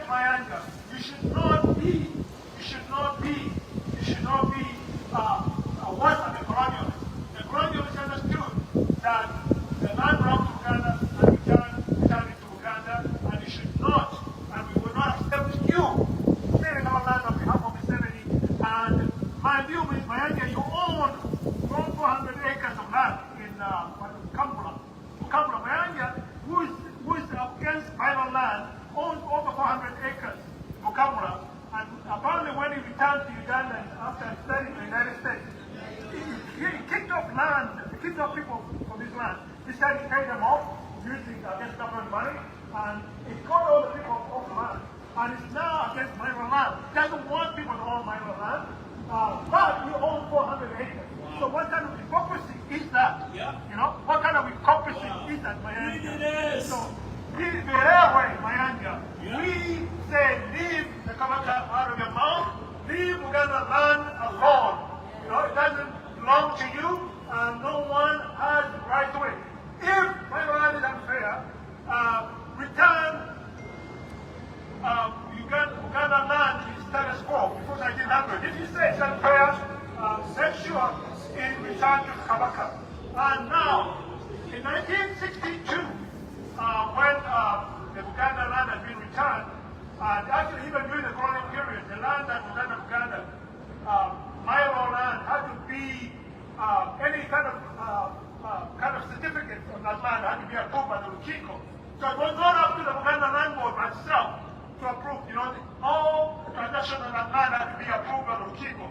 Mayiga, you should not be worse than the colonialists. The colonialists understood that the land belongs to Uganda and return it to Uganda, and you should not, and we will not accept you selling our land on behalf of the 70. And mind you, Mayiga, you own 400 acres of land in Kampala. Mayiga, who is against private land, owns over 400 acres for Kampala. And apparently when he returned to Uganda after studying in the United States, he kicked off land, kicked off people from his land. He said he paid them off using against government money, and he got all the people off the land. And it's now against mineral land. He doesn't want people to own mineral land, but he owns 400 acres. So what kind of hypocrisy is that? Yeah. You know, what kind of hypocrisy is that, Mayiga? So, Mayiga, we say leave the Kabaka out of your mouth, leave Uganda land alone. You know, it doesn't belong to you, and no one has the right to it. If my land is unfair, return Uganda land to its status quo before 1900. If you say it's unfair, make sure it return to Kabaka. And now, in 1962, when the Uganda land had been returned, and actually even during the colonial period, the land that was under Uganda, Milo land had to be any kind of certificate on that land had to be approved by the Lukiko. So it was not up to the Uganda Land Board by itself to approve. You know, all the transactions on that land had to be approved by the Lukiko.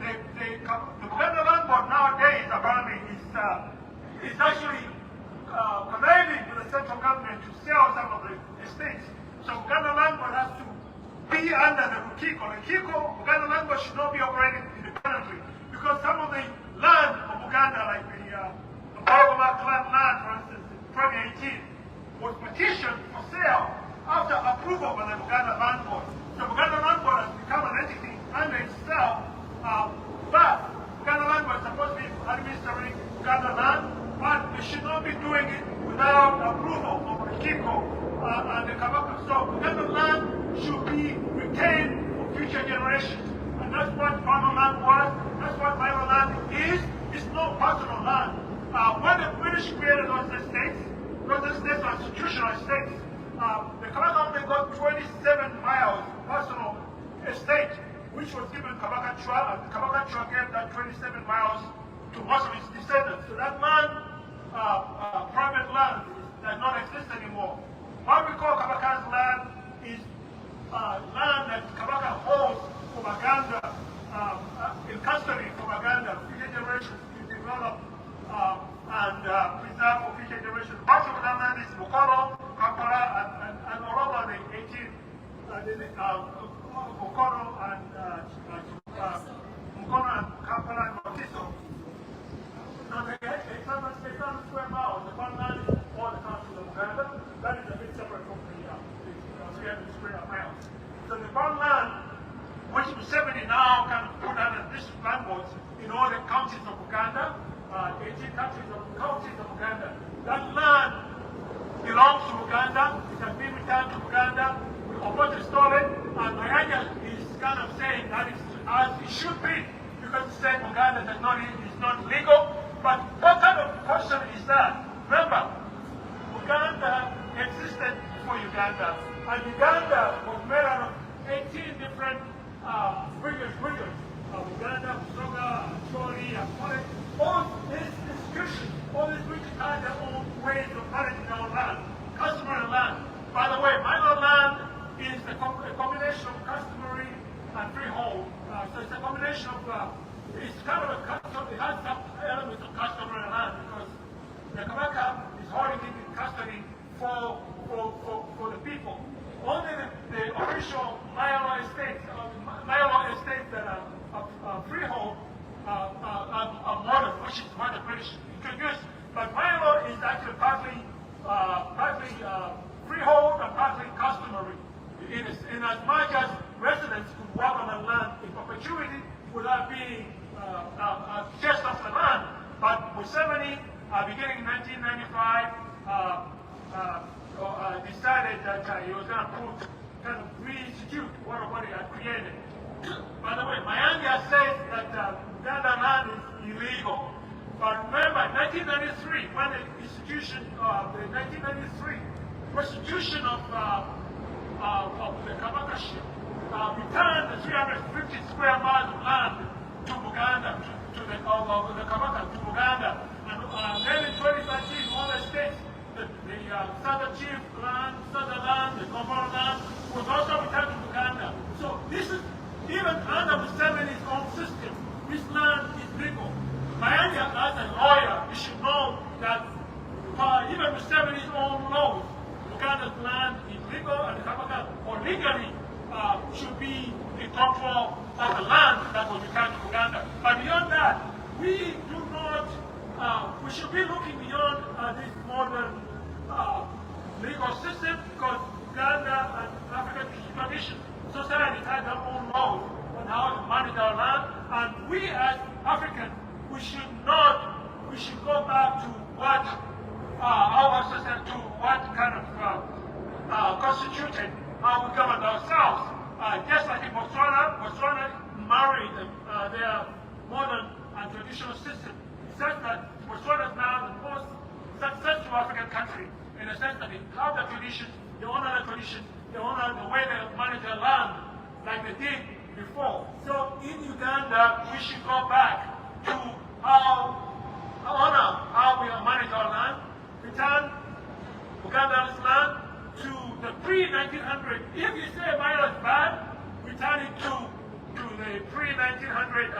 The Uganda Land Board nowadays apparently is actually conniving with the central government to sell some of the estates. So Uganda Land Board has to be under the Lukiko. Uganda Land Board should not be operating independently, because some of the land of Uganda, like the Bakoye land, for instance, in 2018, was petitioned for sale after approval by the Uganda Land Board. So Uganda Land Board has become an entity under itself, but Uganda Land Board is supposed to be administering Uganda land, but they should not be doing it without approval of the Kiko and the Kabaka. So Uganda land should be retained for future generations. And that's what farmer land was, that's what mineral land is. It's not personal land. When the British created those estates are institutional estates. The Kabaka only got 27 miles personal estate, which was given Kabaka Chua, and the Kabaka Chua gave that 27 miles to most of its descendants. So that land, private land, does not exist anymore. What we call Kabaka's land is land that Kabaka holds for Uganda, in custody for Uganda, future generations to develop and preserve for future generations. Much of that land is Mukono, Kampala, and all over the 18, Mukono and Kampala and Motiso. Now the 800 square miles, the one land is all the countries of Uganda. That is a bit separate from the 300 square miles. So the one land, which Museveni now kind of put under district land boards in all the counties of Uganda, 18 counties of Uganda. That land belongs to Uganda. It has been returned to Uganda. We oppose restore it, and Mayiga is kind of saying that is as it should be, because it's saying Uganda is not legal. But what kind of question is that? Remember, Uganda existed before Uganda, and Uganda was made out of 18 different regions. Uganda, Busoga, Chori, Akore. All these institutions, all these regions had their own ways of managing their own land, customary land. By the way, minor land is a combination of customary and freehold. So it's a combination of, it's kind of a custom, it has some elements of customary land, because the Kabaka is holding it in custody for the people. Only the official Milo estates that are freehold are modern, which is what the British introduced. But Milo is actually partly freehold and partly customary. In as much as residents could work on the land in perpetuity without being just off the land. But Museveni, beginning in 1995, decided that he was going to put kind of had created. By the way, Mayiga says that Uganda land is illegal. But remember, 1993, when the institution, the 1993 restitution of the Kabaka returned the 350 square miles of land to Uganda, to the Kabaka, to Uganda. And then in 2013, all the states, the Southern Chief land, Southern land, the Gomoro land, was also returned to Uganda. So this is, even under Museveni's own system, this land is legal. Mayiga, as a lawyer, you should know that even Museveni's own laws, Uganda's land is legal, and the Kabaka, or legally, should be in control of the land that will return to Uganda. But beyond that, we do not, we should be looking beyond this modern legal system, because Uganda and African tradition society has their own laws on how to manage our land, and we as Africans, we should go back to what our system, to what kind of constituted how we govern ourselves. Just like in Botswana married their modern and traditional system. It says that Botswana is now the most successful African country, in the sense that they have the tradition, they honor the tradition, they honor the way they manage their land, like they did before. So in Uganda, we should go back to honor how we manage our land, return Uganda's land to the pre-1900. If you say Mayiga is bad, return it to the pre-1900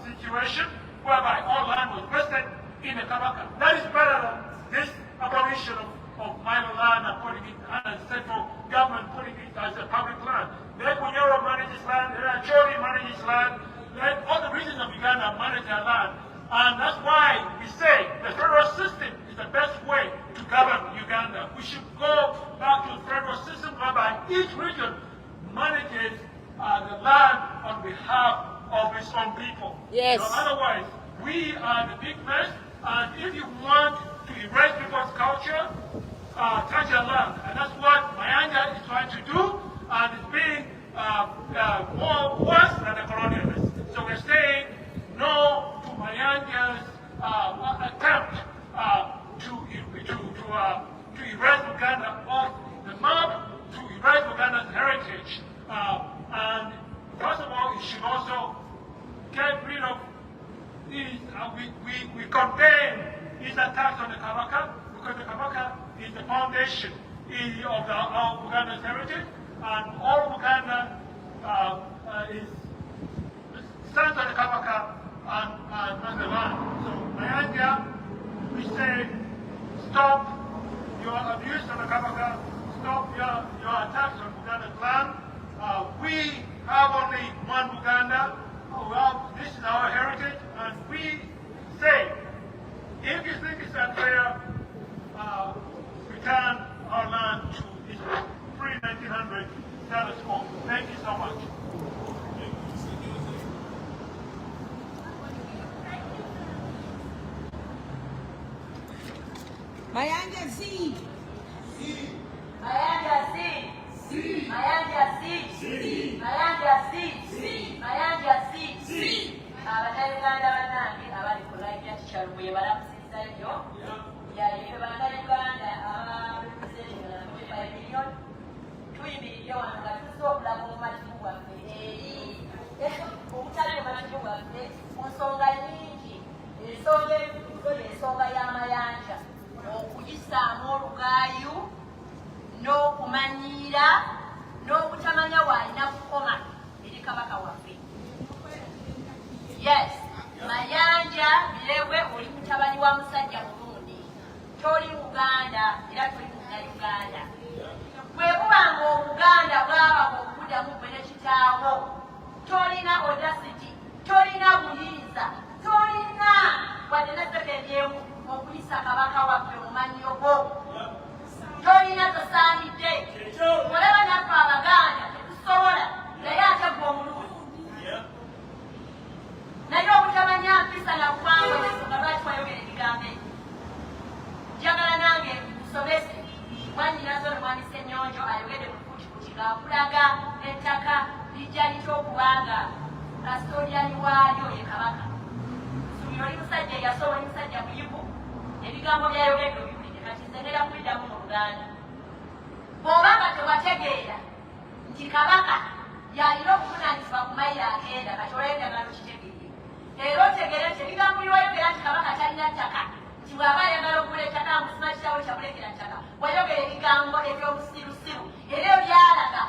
situation, whereby all land was vested in the Kabaka. That is better than this abolition of minor land and putting it under central government, putting it as a public land. Let Bunyoro manage his land, let Chori manage his land, let all the regions of Uganda manage their land. And that's why we say the federal system is the best way to govern Uganda. We should go back to the federal system whereby each region manages the land on behalf of its own people. Yes. So otherwise, we are the big mess, and if you want to erase people's culture, touch your land. And that's what Mayiga is trying to do, and it's being more worse than the colonialists. So we're saying no to Mayiga's attempt to erase Uganda off the map, to erase Uganda's heritage. And first of all, it should also get rid of these, we condemn these attacks on the Kabaka, because the Kabaka is the foundation of Uganda's heritage, and all of Uganda stands on the Kabaka and the land. So Mayiga, we say, stop your abuse of the Kabaka, stop your attacks on Uganda's land. We have only one Uganda. Well, this is our heritage, and we say, if you think it's unfair, return our land to its pre-1900 status quo. Thank you so much. Mayiga Z. Mayiga Z. Mayiga Z. Mayiga Z. Mayiga Z. Abannayuganda bannange abali ku live ya Kichalubuye balamusinza nnyo. Yalife bannayuganda abarepresenting 25 million. Tuyimiridde wano nga tuzze okulaga omumativu gwaffe eri obutali omumativu gwaffe ku nsonga nnyingi. Ensonga ezo y'ensonga y'amayanja, okuyisaamu olugaayu n'okumanyiira n'obutamanya waalina kukoma eri kabaka waffe. Yes, mayanja birewe oli mutabani wa musajja Murundi, toli Uganda era toli Munnayuganda. Bwe bubanga Obuganda bwaba okuddamu gwe ne kitaawo, tolina audacity, tolina buyinza, tolina wadde ne sekendi emu okuyisa kabaka waffe mu mannyo go. Tolina tosaanidde. Olaba naffe Abaganda tetusobola, naye ate gwe omulungi. Naye obutamanya mpisa na kuwangwa ensonga lwaki wayogera ebigambo ebyo. Njagala nange musomese mwannyinazo ne mwami Ssennyonjo ayogedde mu Kutikuti ng'akulaga ettaka lijja likyokubanga kasitoliyani waayo ye kabaka nsubira oli musajja eyasoma oli musajja muyivu ebigambo byayogedde obiwulidde kati nze ngenda kubiddamu mu luganda bw'obanga tewategeera nti kabaka yalina okuvunaanyizibwa ku mayiro agenda kati olw'endagano kitegeere era otegere nti ebigambo byewayogera nti kabaka talina ttaka nti bw'aba ayagala okugula ettaka musima kitawe kyamulekera ttaka wayogera ebigambo eby'obusirusiru era ebyalaga